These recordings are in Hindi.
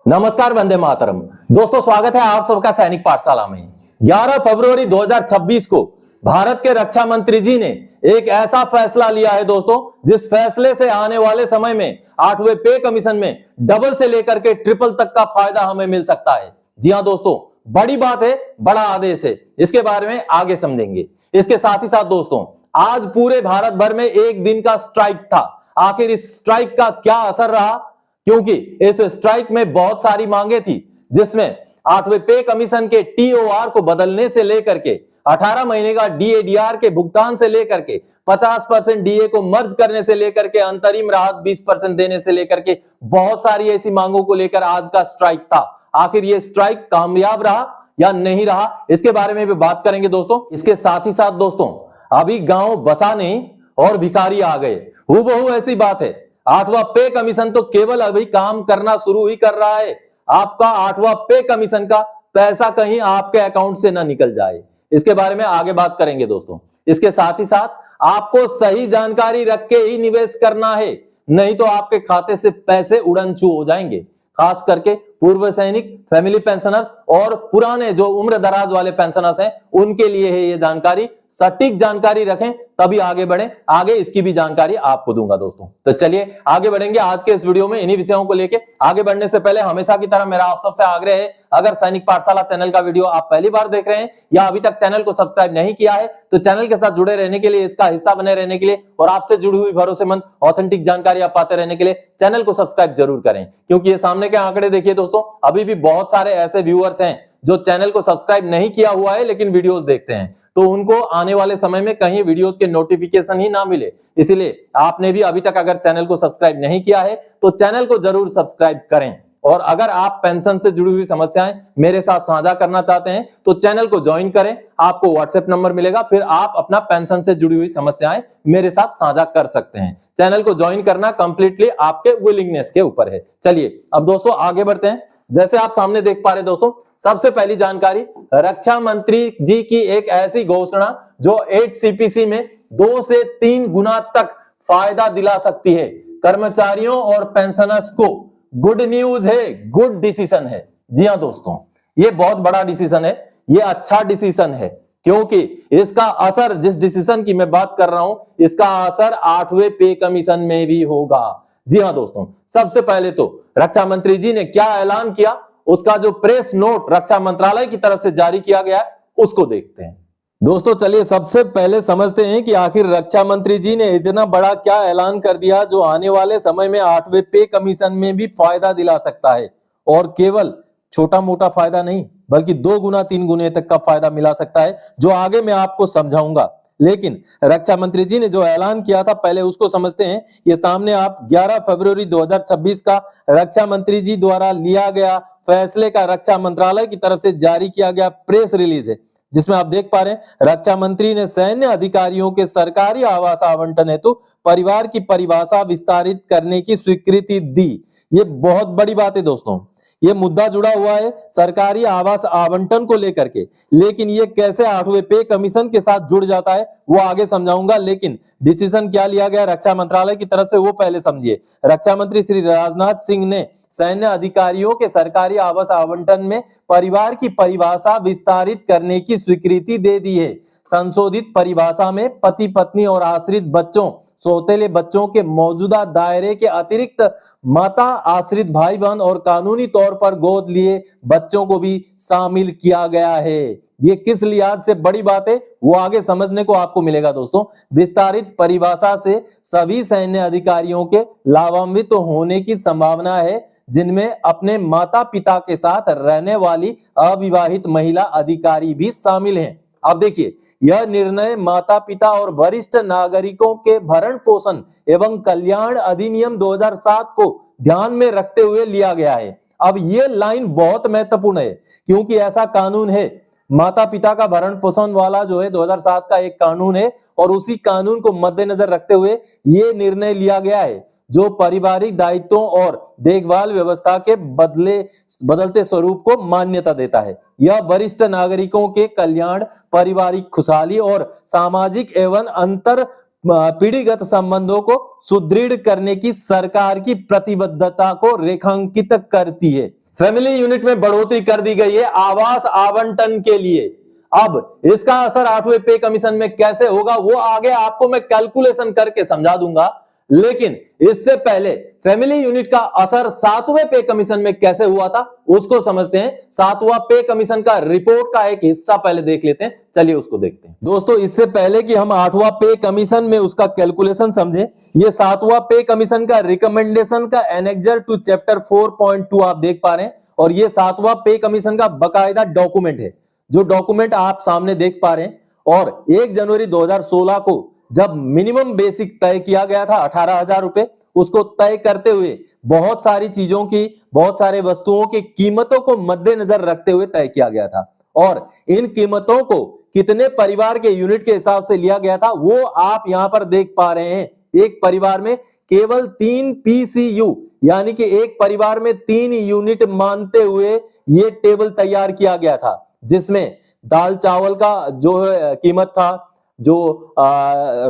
नमस्कार, वंदे मातरम। दोस्तों, स्वागत है आप सबका सैनिक पाठशाला में। 11 फरवरी 2026 को भारत के रक्षा मंत्री जी ने एक ऐसा फैसला लिया है दोस्तों, जिस फैसले से आने वाले समय में 8वें पे कमीशन में डबल से लेकर के ट्रिपल तक का फायदा हमें मिल सकता है। जी हां दोस्तों, बड़ी बात है, बड़ा आदेश है। इसके बारे में आगे समझेंगे। इसके साथ ही साथ दोस्तों, आज पूरे भारत भर में एक दिन का स्ट्राइक था। आखिर इस स्ट्राइक का क्या असर रहा, क्योंकि इस स्ट्राइक में बहुत सारी मांगे थी, जिसमें 8वें पे कमीशन के टीओआर को बदलने से लेकर के 18 महीने का डीएडीआर के भुगतान से लेकर के 50% डीए को मर्ज करने से लेकर के अंतरिम राहत 20% देने से लेकर के बहुत सारी ऐसी मांगों को लेकर आज का स्ट्राइक था। आखिर ये स्ट्राइक कामयाब रहा या नहीं रहा, इसके बारे में भी बात करेंगे दोस्तों। इसके साथ ही साथ दोस्तों, अभी गांव बसा नहीं और भिखारी आ गए, हूबहू ऐसी बात है। 8वां पे कमीशन तो केवल अभी काम करना शुरू ही कर रहा है। आपका 8वां पे कमीशन का पैसा कहीं आपके अकाउंट से ना निकल जाए, इसके बारे में आगे बात करेंगे दोस्तों। इसके साथ ही साथ आपको सही जानकारी रख के ही निवेश करना है, नहीं तो आपके खाते से पैसे उड़नछू हो जाएंगे। खास करके पूर्व सैनिक, फैमिली पेंशनर्स और पुराने जो उम्र दराज वाले पेंशनर्स हैं, उनके लिए है ये जानकारी। सटीक जानकारी रखें तभी आगे बढ़ें। आगे इसकी भी जानकारी आपको दूंगा दोस्तों। तो चलिए आगे बढ़ेंगे आज के इस वीडियो में इन्हीं विषयों को लेके। आगे बढ़ने से पहले हमेशा की तरह मेरा आप सबसे आग्रह है, अगर सैनिक पाठशाला चैनल का वीडियो आप पहली बार देख रहे हैं या अभी तक चैनल को सब्सक्राइब नहीं किया है, तो चैनल के साथ जुड़े रहने के लिए, इसका हिस्सा बने रहने के लिए और आपसे जुड़ी हुई भरोसेमंद ऑथेंटिक जानकारी आप पाते रहने के लिए चैनल को सब्सक्राइब जरूर करें। क्योंकि ये सामने के आंकड़े देखिए दोस्तों, अभी भी बहुत सारे ऐसे व्यूअर्स हैं जो चैनल को सब्सक्राइब नहीं किया हुआ है लेकिन वीडियोस देखते हैं, तो उनको आने वाले समय में कहीं वीडियोस के नोटिफिकेशन ही ना मिले। इसीलिए आपने भी अभी तक अगर चैनल को सब्सक्राइब नहीं किया है तो चैनल को जरूर सब्सक्राइब करें। और अगर आप पेंशन से जुड़ी हुई समस्याएं मेरे साथ साझा करना चाहते हैं तो चैनल को ज्वाइन करें। आपको व्हाट्सएप नंबर मिलेगा, फिर आप अपना पेंशन से जुड़ी हुई समस्याएं मेरे साथ साझा कर सकते हैं। चैनल को ज्वाइन करना कंप्लीटली आपके विलिंगनेस के ऊपर है। चलिए अब दोस्तों आगे बढ़ते हैं। जैसे आप सामने देख पा रहे दोस्तों, सबसे पहली जानकारी, रक्षा मंत्री जी की एक ऐसी घोषणा जो 8 सीपीसी में 2 से 3 गुना तक फायदा दिला सकती है कर्मचारियों और पेंशनर्स को। गुड न्यूज है, गुड डिसीजन है। जी हां दोस्तों, ये बहुत बड़ा डिसीजन है, ये अच्छा डिसीजन है, क्योंकि इसका असर, जिस डिसीजन की मैं बात कर रहा हूं, इसका असर 8वें पे कमीशन में भी होगा। जी हां दोस्तों, सबसे पहले तो रक्षा मंत्री जी ने क्या ऐलान किया, उसका जो प्रेस नोट रक्षा मंत्रालय की तरफ से जारी किया गया है उसको देखते हैं। दोस्तों चलिए सबसे पहले समझते हैं कि आखिर रक्षा मंत्री जी ने इतना बड़ा क्या ऐलान कर दिया जो आने वाले समय में 8वें पे कमीशन में भी फायदा दिला सकता है। और केवल छोटा मोटा फायदा नहीं, बल्कि 2 गुना 3 गुने तक का फायदा मिला सकता है, जो आगे मैं आपको समझाऊंगा। लेकिन रक्षा मंत्री जी ने जो ऐलान किया था पहले उसको समझते हैं। ये सामने आप 11 फरवरी 2026 का रक्षा मंत्री जी द्वारा लिया गया फैसले का रक्षा मंत्रालय की तरफ से जारी किया गया प्रेस रिलीज है, जिसमें आप देख पा रहे हैं रक्षा मंत्री ने सैन्य अधिकारियों के सरकारी आवास आवंटन हेतु परिवार की परिभाषा विस्तारित करने की स्वीकृति दी। ये बहुत बड़ी बात है दोस्तों। ये मुद्दा जुड़ा हुआ है सरकारी आवास आवंटन को लेकर के, लेकिन ये कैसे 8वें पे कमीशन के साथ जुड़ जाता है वो आगे समझाऊंगा। लेकिन डिसीजन क्या लिया गया रक्षा मंत्रालय की तरफ से वो पहले समझिए। रक्षा मंत्री श्री राजनाथ सिंह ने सैन्य अधिकारियों के सरकारी आवास आवंटन में परिवार की परिभाषा विस्तारित करने की स्वीकृति दे दी है। संशोधित परिभाषा में पति पत्नी और आश्रित बच्चों, सौतेले बच्चों के मौजूदा दायरे के अतिरिक्त माता, आश्रित भाई बहन और कानूनी तौर पर गोद लिए बच्चों को भी शामिल किया गया है। ये किस लिहाज से बड़ी बात है वो आगे समझने को आपको मिलेगा दोस्तों। विस्तारित परिभाषा से सभी सैन्य अधिकारियों के लाभान्वित होने की संभावना है जिनमें अपने माता पिता के साथ रहने वाली अविवाहित महिला अधिकारी भी शामिल हैं। अब देखिए, यह निर्णय माता पिता और वरिष्ठ नागरिकों के भरण पोषण एवं कल्याण अधिनियम 2007 को ध्यान में रखते हुए लिया गया है। अब ये लाइन बहुत महत्वपूर्ण है, क्योंकि ऐसा कानून है, माता पिता का भरण पोषण वाला जो है 2007 का एक कानून है, और उसी कानून को मद्देनजर रखते हुए ये निर्णय लिया गया है जो पारिवारिक दायित्वों और देखभाल व्यवस्था के बदलते स्वरूप को मान्यता देता है। यह वरिष्ठ नागरिकों के कल्याण, पारिवारिक खुशहाली और सामाजिक एवं अंतर पीढ़ीगत संबंधों को सुदृढ़ करने की सरकार की प्रतिबद्धता को रेखांकित करती है। फैमिली यूनिट में बढ़ोतरी कर दी गई है आवास आवंटन के लिए। अब इसका असर 8वें पे कमीशन में कैसे होगा वो आगे आपको मैं कैलकुलेशन करके समझा दूंगा, लेकिन इससे पहले फैमिली यूनिट का असर 7वें पे कमीशन में कैसे हुआ था उसको समझते हैं। 7वां पे कमीशन का रिपोर्ट का एक हिस्सा पहले देख लेते हैं, चलिए उसको देखते हैं। दोस्तों इससे पहले कि हम 8वां पे कमीशन में उसका कैलकुलेशन समझें, ये 7वां पे कमीशन का रिकमेंडेशन का एनेक्जर टू चैप्टर 4.2 आप देख पा रहे हैं, और ये 7वां पे कमीशन का बकायदा डॉक्यूमेंट है, जो डॉक्यूमेंट आप सामने देख पा रहे हैं। और 1 जनवरी 2016 को जब मिनिमम बेसिक तय किया गया था 18,000 रुपए, उसको तय करते हुए बहुत सारी चीजों की, बहुत सारे वस्तुओं की कीमतों को मद्देनजर रखते हुए तय किया गया था, और इन कीमतों को कितने परिवार के यूनिट के हिसाब से लिया गया था वो आप यहां पर देख पा रहे हैं। एक परिवार में केवल 3 पीसीयू यानी कि एक परिवार में 3 यूनिट मानते हुए यह टेबल तैयार किया गया था, जिसमें दाल चावल का जो है कीमत था, जो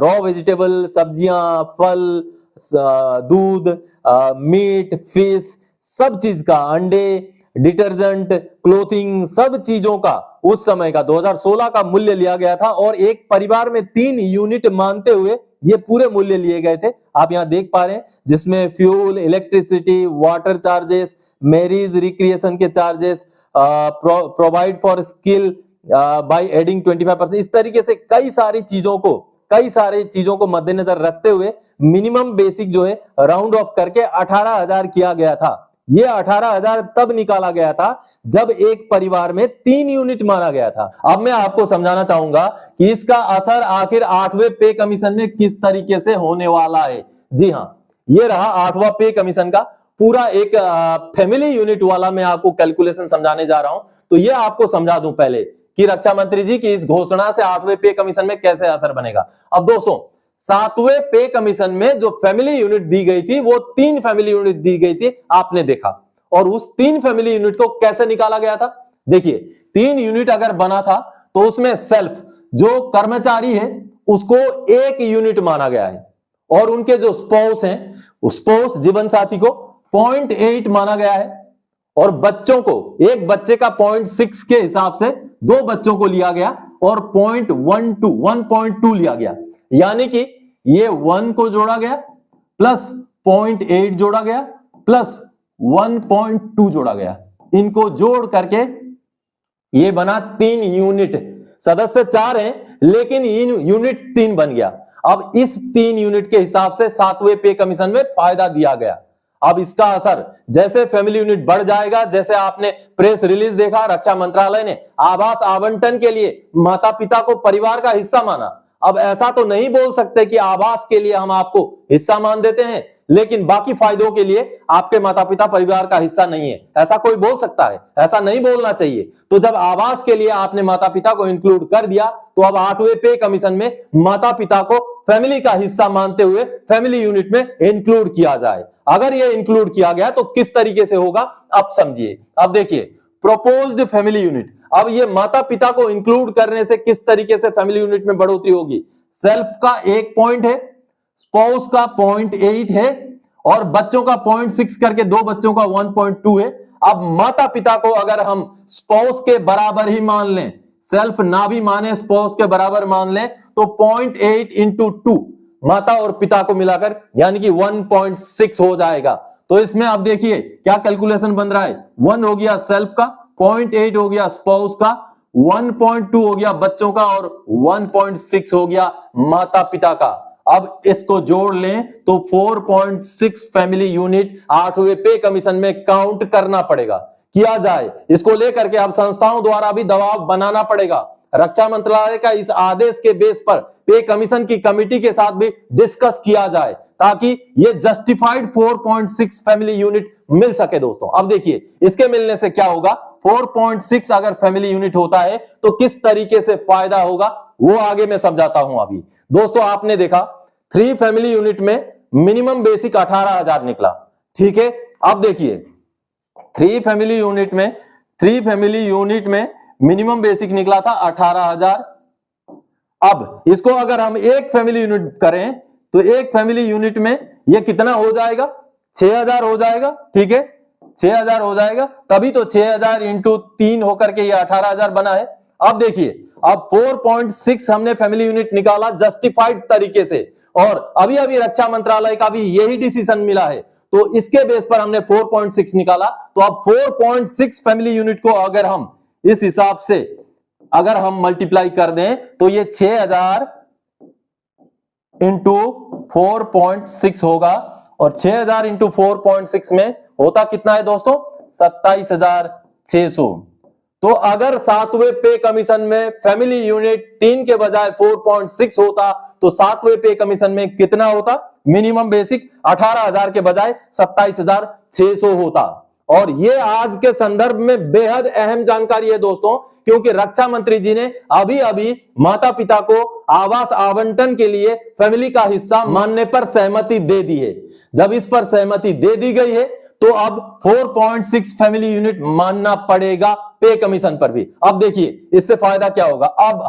रॉ वेजिटेबल, सब्जियां, फल, दूध, मीट, फिश, सब चीज का, अंडे, डिटर्जेंट, क्लोथिंग, सब चीजों का उस समय का 2016 का मूल्य लिया गया था, और एक परिवार में 3 यूनिट मानते हुए ये पूरे मूल्य लिए गए थे। आप यहां देख पा रहे हैं, जिसमें fuel, electricity, water charges, marriage recreation के charges, provide for skill by adding 25%, इस तरीके से कई सारी चीजों को मद्देनजर रखते हुए मिनिमम बेसिक जो है राउंड ऑफ करके 18,000 किया गया था। ये 18,000 तब निकाला गया था जब एक परिवार में 3 यूनिट माना गया था। अब मैं आपको समझाना चाहूंगा कि इसका असर आखिर 8वें पे कमीशन में किस तरीके से होने वाला है। जी हां, ये रहा 8वां पे कमीशन का पूरा एक फैमिली यूनिट वाला मैं आपको कैलकुलेशन समझाने जा रहा हूं। तो ये आपको समझा दूं पहले कि रक्षा मंत्री जी की इस घोषणा से 8वें पे कमीशन में कैसे असर बनेगा। अब दोस्तों 7वें पे कमीशन में जो फैमिली यूनिट दी गई थी वो 3 फैमिली यूनिट दी गई थी, आपने देखा, और उस 3 फैमिली यूनिट को कैसे निकाला गया था। देखिए 3 यूनिट अगर बना था तो उसमें सेल्फ जो कर्मचारी है उसको 1 यूनिट माना गया है, और उनके जो स्पाउस हैं, उस स्पाउस जीवन साथी को 0.8 माना गया है, और बच्चों को एक बच्चे का 0.6 के हिसाब से 2 बच्चों को लिया गया और 1.2 लिया गया, यानी कि ये 1 को जोड़ा गया प्लस 0.8 जोड़ा गया प्लस 1.2 जोड़ा गया, इनको जोड़ करके ये बना 3 यूनिट। सदस्य 4 हैं लेकिन यूनिट 3 बन गया। अब इस 3 यूनिट के हिसाब से 7वें पे कमीशन में फायदा दिया गया। अब इसका असर जैसे फैमिली यूनिट बढ़ जाएगा, जैसे आपने प्रेस रिलीज देखा, रक्षा मंत्रालय ने आवास आवंटन के लिए माता पिता को परिवार का हिस्सा माना। अब ऐसा तो नहीं बोल सकते कि आवास के लिए हम आपको हिस्सा मान देते हैं लेकिन बाकी फायदों के लिए आपके माता पिता परिवार का हिस्सा नहीं है, ऐसा कोई बोल सकता है? ऐसा नहीं बोलना चाहिए। तो जब आवास के लिए आपने माता पिता को इंक्लूड कर दिया तो अब 8वें पे कमीशन में माता पिता को फैमिली का हिस्सा मानते हुए फैमिली यूनिट में इंक्लूड किया जाए। अगर यह इंक्लूड किया गया तो किस तरीके से होगा अब समझिए। अब देखिए प्रोपोज्ड फैमिली यूनिट, अब ये माता पिता को इंक्लूड करने से किस तरीके से फैमिली यूनिट में बढ़ोतरी होगी। सेल्फ का 1 पॉइंट है, स्पाउस का 0.8 है, और बच्चों का 0.6 करके 2 बच्चों का 1.2 है। अब माता पिता को अगर हम स्पाउस के बराबर ही मान लें, सेल्फ ना भी माने स्पाउस के बराबर मान लें, तो 0.8 इंटू 2 माता और पिता को मिलाकर यानी कि 1.6 हो जाएगा। तो इसमें अब देखिए क्या कैलकुलेशन बन रहा है, 1 हो गया सेल्फ का, 0.8 हो गया स्पाउस का, 1.2 हो गया बच्चों का, और 1.6 हो गया माता पिता का। अब इसको जोड़ लें तो 4.6 फैमिली यूनिट 8वें पे कमीशन में काउंट करना पड़ेगा, किया जाए। इसको लेकर के अब संस्थाओं द्वारा भी दबाव बनाना पड़ेगा। रक्षा मंत्रालय का इस आदेश के बेस पर पे कमीशन की कमेटी के साथ भी डिस्कस किया जाए ताकि ये जस्टिफाइड 4.6 फैमिली यूनिट मिल सके। दोस्तों अब देखिए इसके मिलने से क्या होगा, 4.6 अगर फैमिली यूनिट होता है तो किस तरीके से फायदा होगा वो आगे मैं समझाता हूं। अभी दोस्तों आपने देखा 3 फैमिली यूनिट में मिनिमम बेसिक 18,000 निकला, ठीक है। अब देखिए 3 फैमिली यूनिट में मिनिमम बेसिक निकला था 18,000। अब इसको अगर हम एक फैमिली यूनिट करें तो एक फैमिली यूनिट में ये कितना हो जाएगा, 6,000 हो जाएगा, ठीक है। 6000 हो जाएगा, तभी तो 6000 इंटू 3 होकर के ये 18000 बना है। अब देखिए, अब 4.6 हमने फैमिली यूनिट निकाला जस्टिफाइड तरीके से, और अभी अभी रक्षा मंत्रालय का भी यही डिसीजन मिला है, तो इसके बेस पर हमने 4.6 निकाला। तो अब 4.6 फैमिली यूनिट को अगर हम इस हिसाब से अगर हम मल्टीप्लाई कर दें तो ये 6000 इंटू 4.6 होगा, और 6000 इंटू 4.6 में होता कितना है दोस्तों, 27,600। तो अगर 7वें पे कमीशन में फैमिली यूनिट 3 के बजाय 4.6 होता तो 7वें पे कमीशन में कितना होता, मिनिमम बेसिक 18,000 के बजाय 27,600 होता। और ये आज के संदर्भ में बेहद अहम जानकारी है दोस्तों, क्योंकि रक्षा मंत्री जी ने अभी अभी माता पिता को आवास आवंटन के लिए फैमिली का हिस्सा मानने पर सहमति दे दी है। जब इस पर सहमति दे दी गई है तो अब 4.6 फैमिली यूनिट मानना पड़ेगा पे कमीशन पर भी। अब देखिए इससे फायदा क्या होगा, अब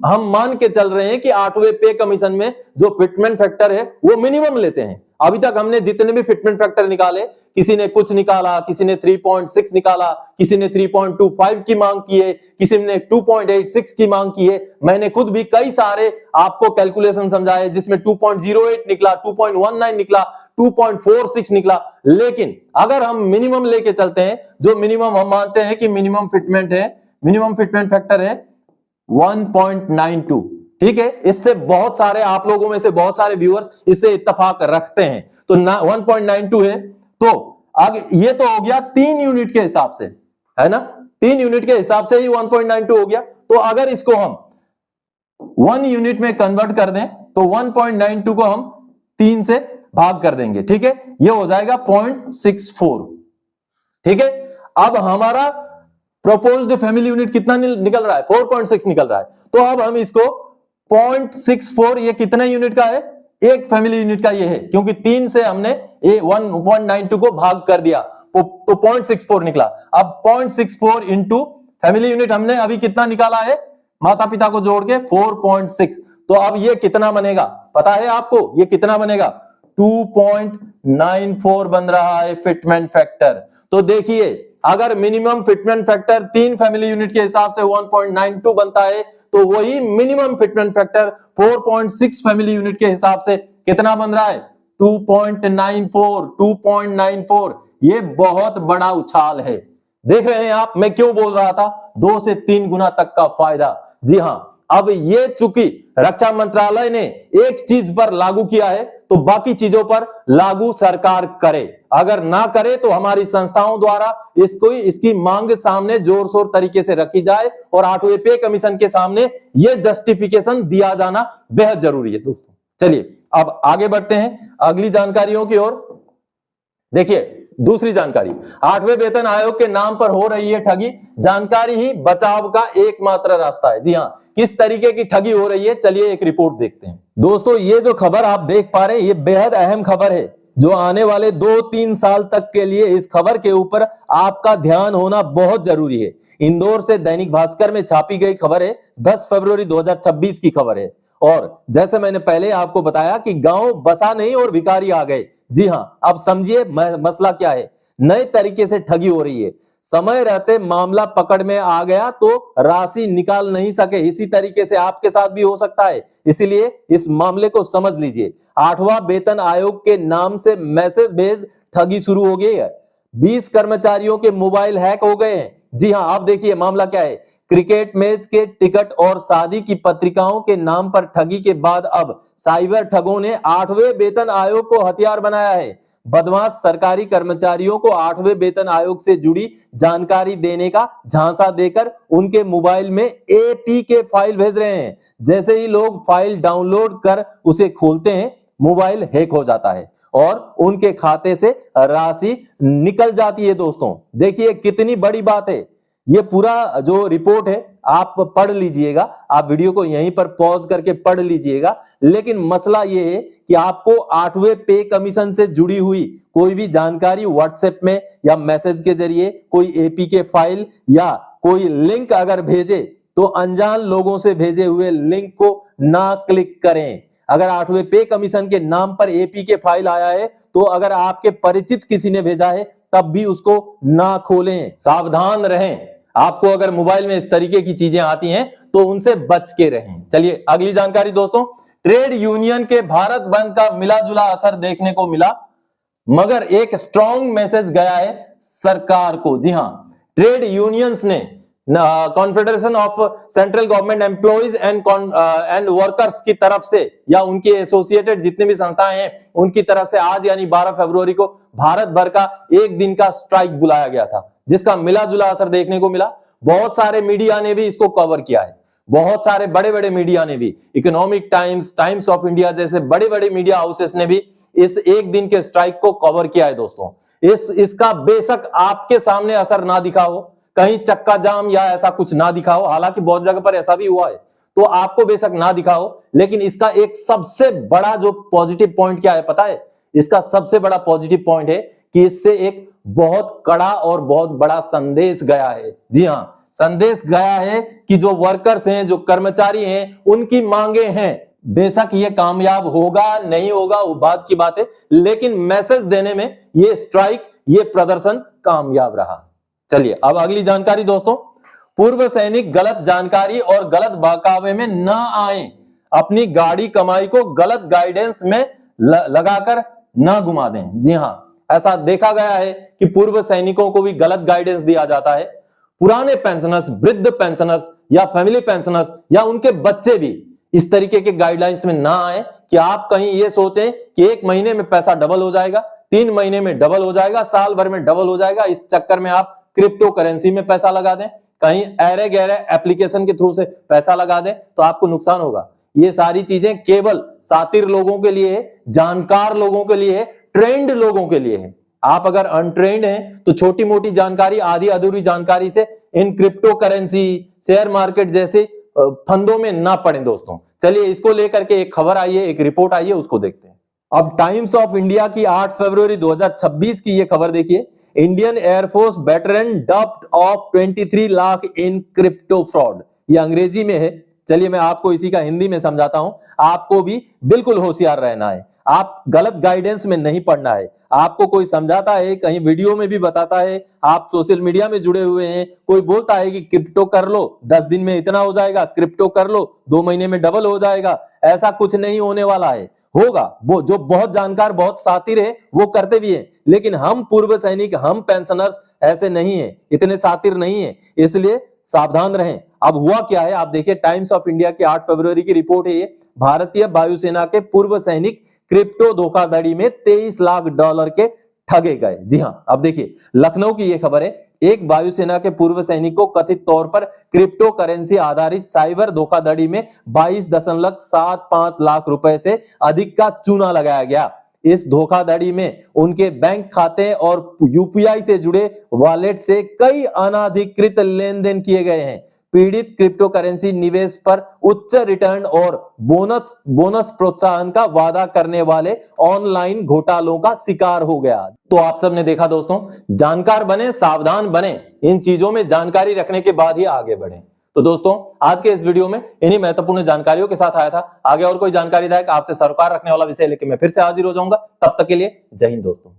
हम मान के चल रहे हैं कि 8वें पे कमीशन में जो फिटमेंट फैक्टर है वो मिनिमम लेते हैं। अभी तक हमने जितने भी फिटमेंट फैक्टर निकाले, किसी ने कुछ निकाला, किसी ने 3.6 निकाला, किसी ने 3.25 की मांग की है, किसी ने 2.86 की मांग की है। मैंने खुद भी कई सारे आपको कैलकुलेशन समझाए जिसमें 2.08 निकला, 2.19 निकला, 2.46 निकला। लेकिन अगर हम मिनिमम लेके चलते हैं, जो मिनिमम हम मानते हैं कि मिनिमम फिटमेंट है, मिनिमम फिटमेंट फैक्टर है 1.92, ठीक है। इससे बहुत सारे आप लोगों में से बहुत सारे व्यूअर्स इससे इत्तेफाक रखते हैं, तो 1.92 है। तो अब ये तो हो गया 3 यूनिट के हिसाब से, है ना, 3 यूनिट के हिसाब से ही 1.92 हो गया। तो अगर इसको हम 1 यूनिट में कन्वर्ट कर दें तो 1.92 को हम 3 से भाग कर देंगे, ठीक है, ये हो जाएगा 0.64, ठीक है। अब हमारा प्रोपोज्ड फैमिली यूनिट कितना निकल रहा है, 4.6 निकल रहा है। तो अब हम इसको 0.64, ये कितने यूनिट का है, एक फैमिली यूनिट का ये है, क्योंकि 3 से हमने 1.92 को भाग कर दिया तो 0.64 निकला। अब 0.64 इंटू फैमिली यूनिट हमने अभी कितना निकाला है, माता पिता को जोड़ के 4.6। तो अब ये कितना बनेगा पता है आपको, ये कितना बनेगा, 2.94 बन रहा है फिटमेंट फैक्टर। तो देखिए अगर minimum fitment factor 3 family unit के हिसाब से 1.92 बनता है, तो वही minimum fitment factor 4.6 family unit के हिसाब से कितना बन रहा है, 2.94, 2.94। ये बहुत बड़ा उछाल है, देख रहे हैं आप, मैं क्यों बोल रहा था 2 से 3 गुना तक का फायदा। जी हां, अब ये चूंकि रक्षा मंत्रालय ने एक चीज पर लागू किया है तो बाकी चीजों पर लागू सरकार करे, अगर ना करे तो हमारी संस्थाओं द्वारा इसकी मांग सामने जोर शोर तरीके से रखी जाए और 8वें पे कमीशन के सामने यह जस्टिफिकेशन दिया जाना बेहद जरूरी है दोस्तों। चलिए अब आगे बढ़ते हैं अगली जानकारियों की ओर। देखिए दूसरी जानकारी, 8वें वेतन आयोग के नाम पर हो रही है ठगी, जानकारी ही बचाव का एकमात्र रास्ता है। जी हां, किस तरीके की ठगी हो रही है, चलिए एक रिपोर्ट देखते हैं। दोस्तों ये जो खबर आप देख पा रहे हैं ये बेहद अहम खबर है, जो आने वाले 2-3 साल तक के लिए इस खबर के ऊपर आपका ध्यान होना बहुत जरूरी है। इंदौर से दैनिक भास्कर में छापी गई खबर है, 10 फरवरी 2026 की खबर है। और जैसे मैंने पहले आपको बताया कि गांव बसा नहीं और भिखारी आ गए। जी हां, अब समझिए मसला क्या है, नए तरीके से ठगी हो रही है। समय रहते मामला पकड़ में आ गया तो राशि निकाल नहीं सके, इसी तरीके से आपके साथ भी हो सकता है, इसीलिए इस मामले को समझ लीजिए। 8वां वेतन आयोग के नाम से मैसेज भेज ठगी शुरू हो गई है, 20 कर्मचारियों के मोबाइल हैक हो गए हैं। जी हां, आप देखिए मामला क्या है, क्रिकेट मैच के टिकट और शादी की पत्रिकाओं के नाम पर ठगी के बाद अब साइबर ठगों ने 8वें वेतन आयोग को हथियार बनाया है। बदमाश सरकारी कर्मचारियों को 8वें वेतन आयोग से जुड़ी जानकारी देने का झांसा देकर उनके मोबाइल में एपीके फाइल भेज रहे हैं। जैसे ही लोग फाइल डाउनलोड कर उसे खोलते हैं, मोबाइल हैक हो जाता है और उनके खाते से राशि निकल जाती है। दोस्तों देखिए कितनी बड़ी बात है, ये पूरा जो रिपोर्ट है आप पढ़ लीजिएगा, आप वीडियो को यहीं पर पॉज करके पढ़ लीजिएगा। लेकिन मसला ये है कि आपको 8वें पे कमीशन से जुड़ी हुई कोई भी जानकारी व्हाट्सएप में या मैसेज के जरिए कोई एपीके फाइल या कोई लिंक अगर भेजे तो अनजान लोगों से भेजे हुए लिंक को ना क्लिक करें। अगर 8वें पे कमीशन के नाम पर एपीके फाइल आया है तो अगर आपके परिचित किसी ने भेजा है तब भी उसको ना खोलें, सावधान रहें। आपको अगर मोबाइल में इस तरीके की चीजें आती हैं तो उनसे बच के रहें। चलिए अगली जानकारी दोस्तों, ट्रेड यूनियन के भारत बंद का मिला जुला असर देखने को मिला, मगर एक स्ट्रॉन्ग मैसेज गया है सरकार को। जी हां, ट्रेड यूनियंस ने confederation of central government employees and workers की तरफ से या उनके एसोसिएटेड जितने भी संस्थाएं हैं उनकी तरफ से आज यानी 12 फरवरी को भारत भर का एक दिन का स्ट्राइक बुलाया गया था, जिसका मिला जुला असर देखने को मिला। बहुत सारे मीडिया ने भी इसको कवर किया है, बहुत सारे बड़े बड़े मीडिया ने भी, economic times, times of India जैसे बड़े बड़े मीडिया हाउसेस ने भी इस एक दिन के स्ट्राइक को कवर किया है दोस्तों। इसका बेशक आपके सामने असर ना दिखा हो, कहीं चक्का जाम या ऐसा कुछ ना दिखा हो, हालांकि बहुत जगह पर ऐसा भी हुआ है, तो आपको बेशक ना दिखा हो, लेकिन इसका एक सबसे बड़ा जो पॉजिटिव पॉइंट क्या है पता है? इसका सबसे बड़ा पॉजिटिव पॉइंट है कि इससे एक बहुत कड़ा और बहुत बड़ा संदेश गया है। जी हां, संदेश गया है कि जो वर्कर्स हैं, जो कर्मचारी हैं, उनकी मांगे हैं। बेशक ये कामयाब होगा नहीं होगा वो बात की बात है, लेकिन मैसेज देने में ये स्ट्राइक, ये प्रदर्शन कामयाब रहा। चलिए अब अगली जानकारी दोस्तों, पूर्व सैनिक गलत जानकारी और गलत बहकावे में न आए, अपनी गाड़ी कमाई को गलत गाइडेंस में लगाकर न घुमा दें। जी हां, ऐसा देखा गया है कि पूर्व सैनिकों को भी गलत गाइडेंस दिया जाता है। पुराने पेंशनर्स, वृद्ध पेंशनर्स या फैमिली पेंशनर्स या उनके बच्चे भी इस तरीके के गाइडलाइंस में ना आए कि आप कहीं ये सोचें कि 1 महीने में पैसा डबल हो जाएगा, 3 महीने में डबल हो जाएगा, साल भर में डबल हो जाएगा, इस चक्कर में आप क्रिप्टो करेंसी में पैसा लगा दें, कहीं ऐरे गहरे एप्लीकेशन के थ्रू से पैसा लगा दें तो आपको नुकसान होगा। ये सारी चीजें केवल शातिर लोगों के लिए है, जानकार लोगों के लिए है, ट्रेंड लोगों के लिए है। आप अगर अनट्रेंड हैं तो छोटी मोटी जानकारी, आधी अधूरी जानकारी से in crypto currency, share market जैसे फंदों में ना पड़े दोस्तों। चलिए इसको लेकर के एक खबर आई है, एक रिपोर्ट आई है, उसको देखते हैं। अब टाइम्स ऑफ इंडिया की 8 फरवरी 2026 की ये खबर देखिए, Indian air force veteran duped of 23 lakh in crypto fraud. ये अंग्रेजी में है, चलिए मैं आपको इसी का हिंदी में समझाता हूं। आपको भी बिल्कुल होशियार रहना है, आप गलत गाइडेंस में नहीं पड़ना है। आपको कोई समझाता है, कहीं वीडियो में भी बताता है, आप सोशल मीडिया में जुड़े हुए हैं, कोई बोलता है कि क्रिप्टो कर लो, 10 दिन में इतना हो जाएगा, क्रिप्टो कर लो 2 महीने में डबल हो जाएगा, ऐसा कुछ नहीं होने वाला है। होगा, वो जो बहुत जानकार, बहुत शातिर है वो करते भी हैं, लेकिन हम पूर्व सैनिक, हम पेंशनर्स ऐसे नहीं है, इतने शातिर नहीं है, इसलिए सावधान रहें। अब हुआ क्या है आप देखिए, टाइम्स ऑफ इंडिया की 8 फरवरी की रिपोर्ट है ये, भारतीय वायुसेना के पूर्व सैनिक क्रिप्टो धोखाधड़ी में $23 लाख के ठगे गए। जी हां, अब देखिए लखनऊ की यह खबर है, एक वायुसेना के पूर्व सैनिक को कथित तौर पर क्रिप्टो करेंसी आधारित साइबर धोखाधड़ी में 22.75 लाख रुपए से अधिक का चूना लगाया गया। इस धोखाधड़ी में उनके बैंक खाते और यूपीआई से जुड़े वॉलेट से कई अनाधिकृत लेनदेन किए गए हैं। पीड़ित क्रिप्टो करेंसी निवेश पर उच्च रिटर्न और बोनस प्रोत्साहन का वादा करने वाले ऑनलाइन घोटालों का शिकार हो गया। तो आप सबने देखा दोस्तों, जानकार बने, सावधान बने, इन चीजों में जानकारी रखने के बाद ही आगे बढ़े। तो दोस्तों आज के इस वीडियो में इन्हीं महत्वपूर्ण जानकारियों के साथ आया था। आगे और कोई जानकारीदायक आपसे सरोकार रखने वाला विषय लेकर मैं फिर से हाजिर हो जाऊंगा। तब तक के लिए जय हिंद दोस्तों।